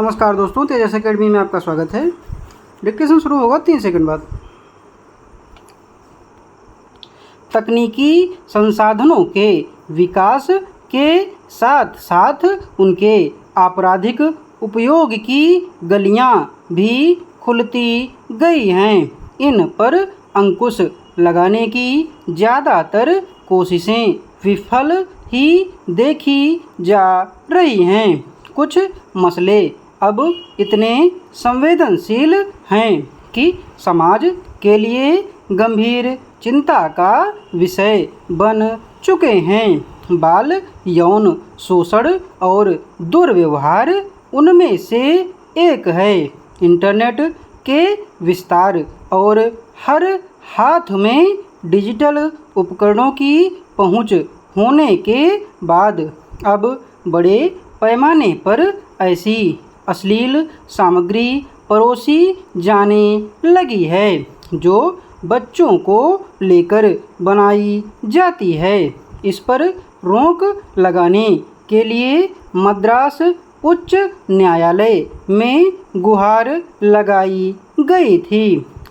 नमस्कार दोस्तों, तेजस एकेडमी में आपका स्वागत है। डिस्कशन शुरू होगा 3 सेकंड बाद। तकनीकी संसाधनों के विकास के साथ साथ उनके आपराधिक उपयोग की गलियां भी खुलती गई हैं। इन पर अंकुश लगाने की ज़्यादातर कोशिशें विफल ही देखी जा रही हैं। कुछ मसले अब इतने संवेदनशील हैं कि समाज के लिए गंभीर चिंता का विषय बन चुके हैं। बाल यौन शोषण और दुर्व्यवहार उनमें से एक है। इंटरनेट के विस्तार और हर हाथ में डिजिटल उपकरणों की पहुंच होने के बाद अब बड़े पैमाने पर ऐसी अश्लील सामग्री परोसी जाने लगी है जो बच्चों को लेकर बनाई जाती है। इस पर रोक लगाने के लिए मद्रास उच्च न्यायालय में गुहार लगाई गई थी।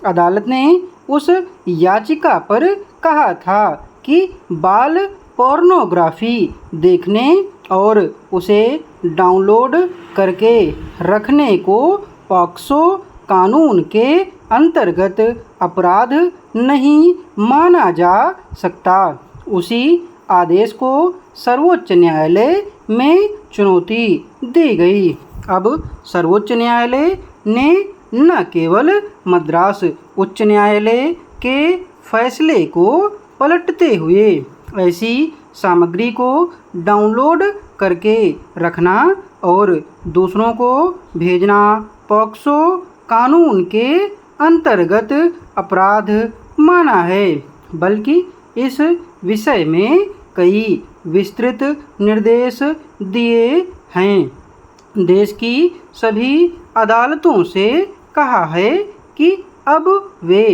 अदालत ने उस याचिका पर कहा था कि बाल पोर्नोग्राफी देखने और उसे डाउनलोड करके रखने को पॉक्सो कानून के अंतर्गत अपराध नहीं माना जा सकता। उसी आदेश को सर्वोच्च न्यायालय में चुनौती दी गई। अब सर्वोच्च न्यायालय ने न केवल मद्रास उच्च न्यायालय के फैसले को पलटते हुए ऐसी सामग्री को डाउनलोड करके रखना और दूसरों को भेजना पॉक्सो कानून के अंतर्गत अपराध माना है, बल्कि इस विषय में कई विस्तृत निर्देश दिए हैं। देश की सभी अदालतों से कहा है कि अब वे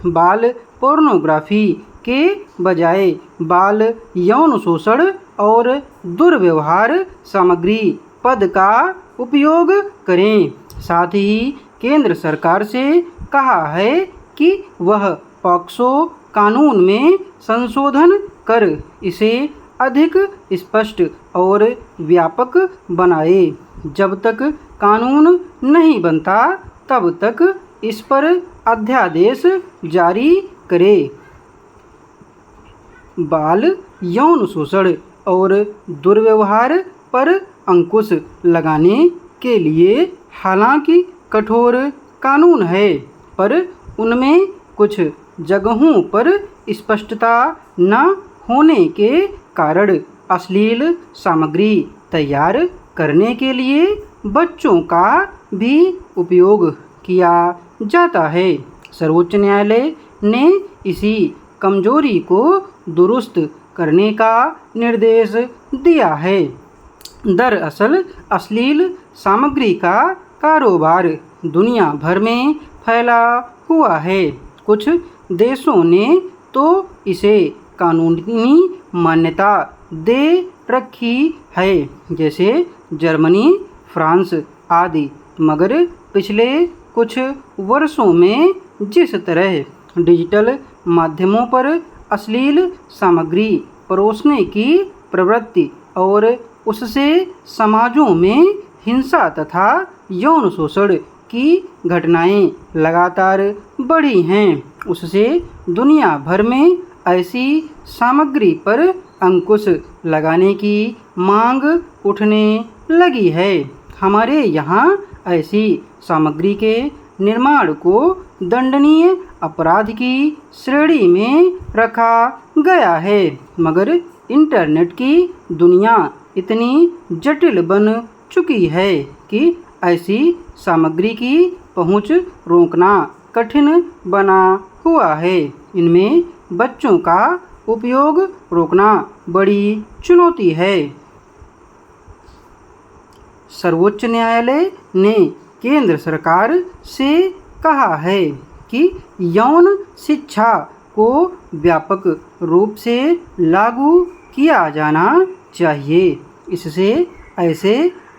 बाल पोर्नोग्राफी के बजाय बाल यौन शोषण और दुर्व्यवहार सामग्री पद का उपयोग करें। साथ ही केंद्र सरकार से कहा है कि वह पॉक्सो कानून में संशोधन कर इसे अधिक स्पष्ट और व्यापक बनाए। जब तक कानून नहीं बनता तब तक इस पर अध्यादेश जारी करे। बाल यौन शोषण और दुर्व्यवहार पर अंकुश लगाने के लिए हालांकि कठोर कानून है, पर उनमें कुछ जगहों पर स्पष्टता न होने के कारण अश्लील सामग्री तैयार करने के लिए बच्चों का भी उपयोग किया जाता है। सर्वोच्च न्यायालय ने इसी कमजोरी को दुरुस्त करने का निर्देश दिया है। दरअसल अश्लील सामग्री का कारोबार दुनिया भर में फैला हुआ है। कुछ देशों ने तो इसे कानूनी मान्यता दे रखी है, जैसे जर्मनी, फ्रांस आदि। मगर पिछले कुछ वर्षों में जिस तरह डिजिटल माध्यमों पर अश्लील सामग्री परोसने की प्रवृत्ति और उससे समाजों में हिंसा तथा यौन शोषण की घटनाएं लगातार बढ़ी हैं, उससे दुनिया भर में ऐसी सामग्री पर अंकुश लगाने की मांग उठने लगी है। हमारे यहाँ ऐसी सामग्री के निर्माण को दंडनीय अपराध की श्रेणी में रखा गया है, मगर इंटरनेट की दुनिया इतनी जटिल बन चुकी है कि ऐसी सामग्री की पहुंच रोकना कठिन बना हुआ है। इनमें बच्चों का उपयोग रोकना बड़ी चुनौती है। सर्वोच्च न्यायालय ने केंद्र सरकार से कहा है कि यौन शिक्षा को व्यापक रूप से लागू किया जाना चाहिए। इससे ऐसे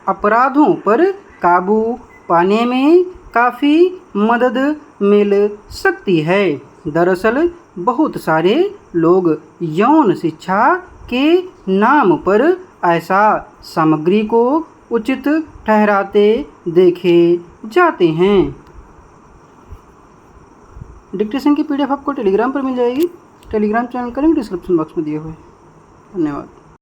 अपराधों पर काबू पाने में काफ़ी मदद मिल सकती है। दरअसल बहुत सारे लोग यौन शिक्षा के नाम पर ऐसा सामग्री को उचित ठहराते देखे जाते हैं। डिक्टेशन की पीडीएफ आपको टेलीग्राम पर मिल जाएगी। टेलीग्राम चैनल का लिंक डिस्क्रिप्शन बॉक्स में दिए हुए। धन्यवाद।